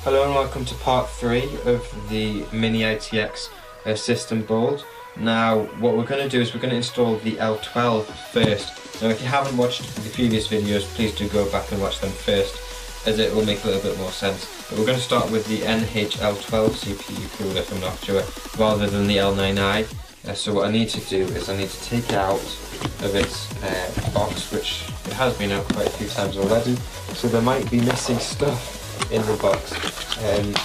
Hello and welcome to part 3 of the Mini ITX system board. Now what we're going to do is we're going to install the L12 first. Now if you haven't watched the previous videos, please do go back and watch them first, as it will make a little bit more sense. But we're going to start with the NH-L12 CPU cooler from Noctua rather than the L9i. So what I need to do is I need to take it out of its box, which it has been out quite a few times already, so there might be missing stuff in the box,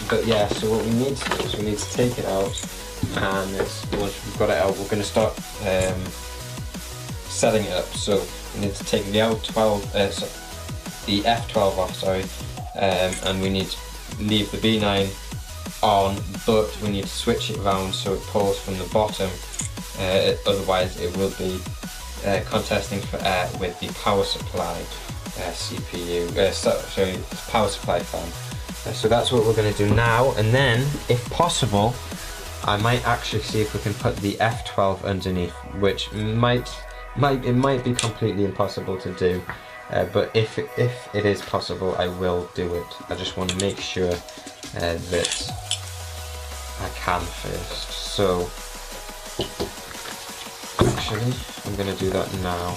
but yeah, so what we need to do is we need to take it out, and once we've got it out, we're going to start setting it up. So we need to take the the F12 off, and we need to leave the B9 on, but we need to switch it around so it pulls from the bottom, otherwise it will be contesting for air with the power supply CPU, power supply fan. So that's what we're going to do now, and then if possible I might actually see if we can put the F12 underneath, which might be completely impossible to do, but if it is possible I will do it. I just want to make sure that I can first. So actually I'm going to do that now.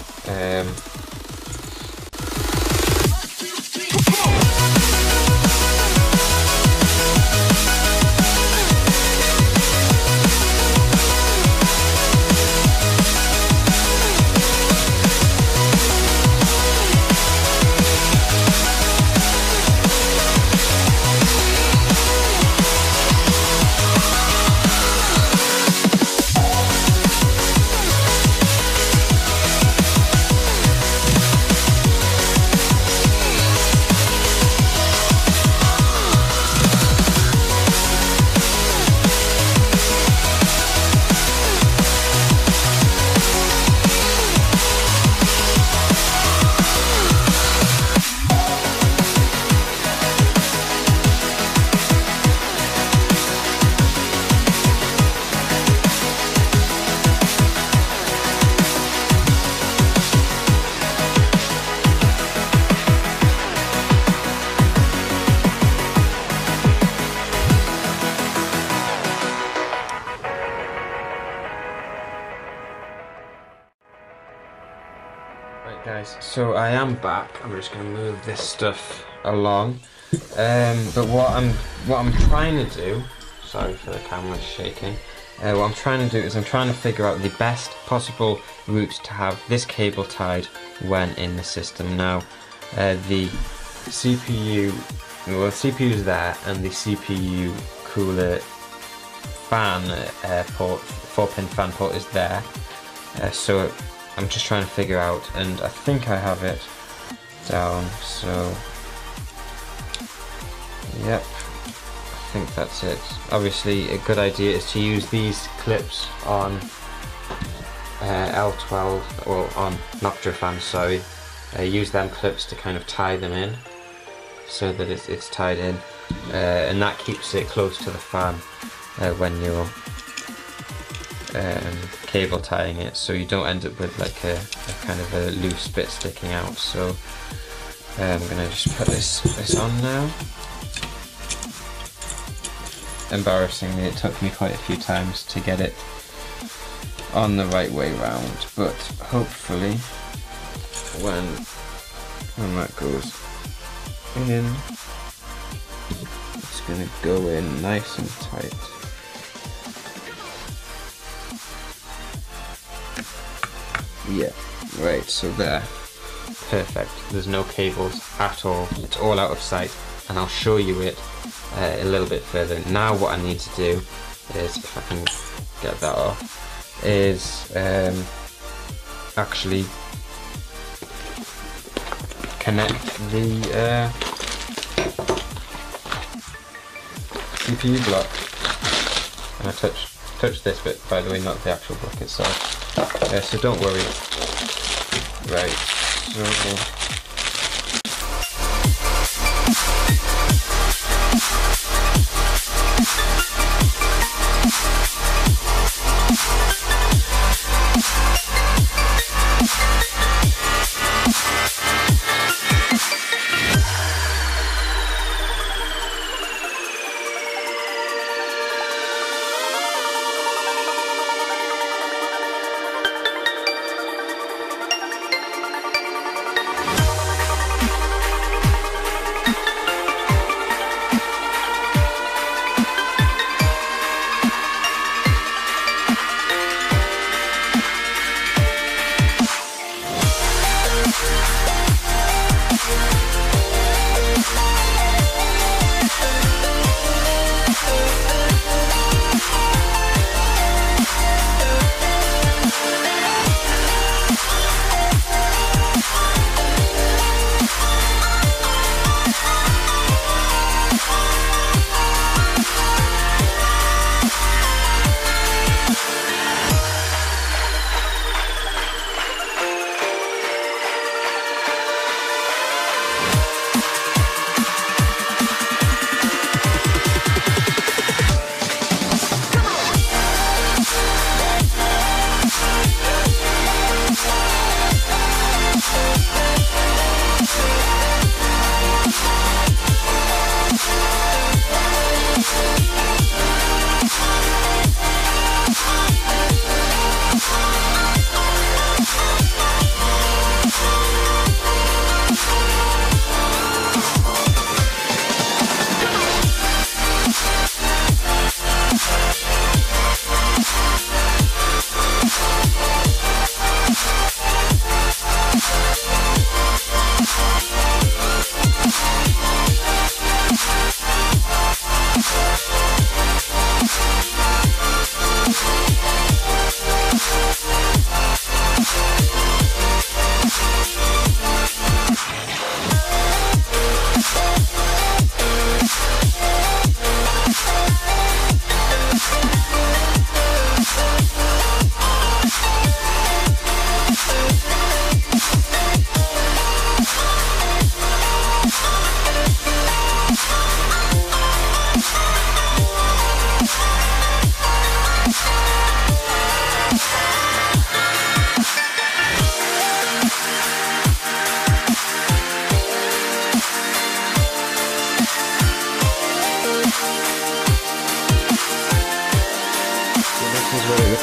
Right guys, so I am back. I'm just going to move this stuff along, but what I'm trying to do, sorry for the camera shaking, what I'm trying to do is I'm trying to figure out the best possible route to have this cable tied when in the system. Now the CPU, well, the CPU is there, and the CPU cooler fan port, 4-pin fan port is there, so I'm just trying to figure out, and I think I have it down, so yep, I think that's it. Obviously a good idea is to use these clips on L12, or on Noctua fans, sorry. Use them clips to kind of tie them in, so that it's tied in, and that keeps it close to the fan when you're cable tying it, so you don't end up with like a kind of a loose bit sticking out. So I'm gonna just put this on now. Embarrassingly, it took me quite a few times to get it on the right way round, but hopefully when that goes in, it's gonna go in nice and tight. Yeah, right, so there. Perfect. There's no cables at all. It's all out of sight, and I'll show you it a little bit further. Now what I need to do is, if I can get that off, is actually connect the CPU block. And I touched this bit, by the way, not the actual block itself. So don't worry. Right, so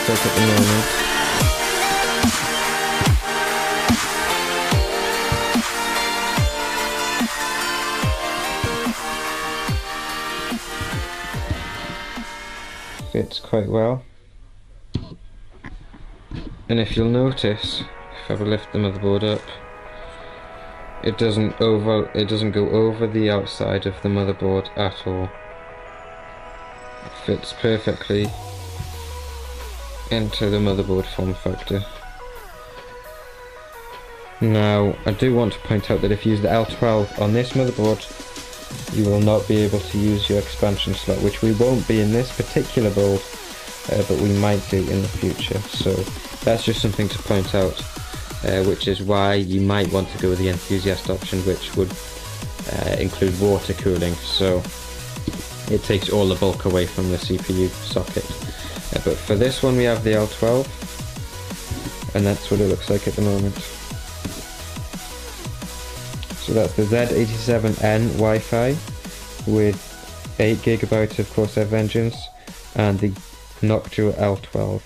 looks like at the moment. Fits quite well. And if you'll notice, if I ever lift the motherboard up, it doesn't go over the outside of the motherboard at all. It fits perfectly into the motherboard form factor. Now, I do want to point out that if you use the L12 on this motherboard, you will not be able to use your expansion slot, which we won't be in this particular build, but we might do in the future. So that's just something to point out, which is why you might want to go with the enthusiast option, which would include water cooling, so it takes all the bulk away from the CPU socket. But for this one we have the L12, and that's what it looks like at the moment. So that's the Z87N Wifi with 8GB of Corsair Vengeance and the Noctua L12.